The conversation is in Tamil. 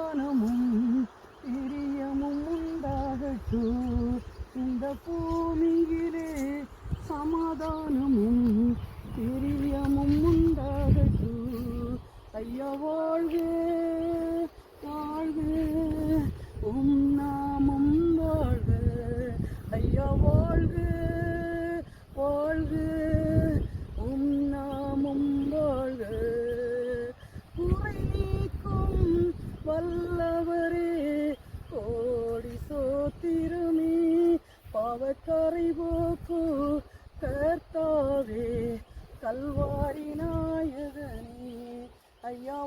சமாதானமும் பிரியமும் உண்டாகட்டும். இந்த பூமியிலே சமாதானமும் பிரியமும் உண்டாகட்டும். ஐயா வாழ்க வாழ்க, உம் நாமம் வாழ்க. ஐயா வாழ்க வாழ்க, உம் நாமம் வாழ்க. குறை நீக்கும் வல்லவரே கோடி சோத்திரமே, பாவக்கரை போக்கு கர்த்தாவே, கல்வாரி நாயகனே. ஐயா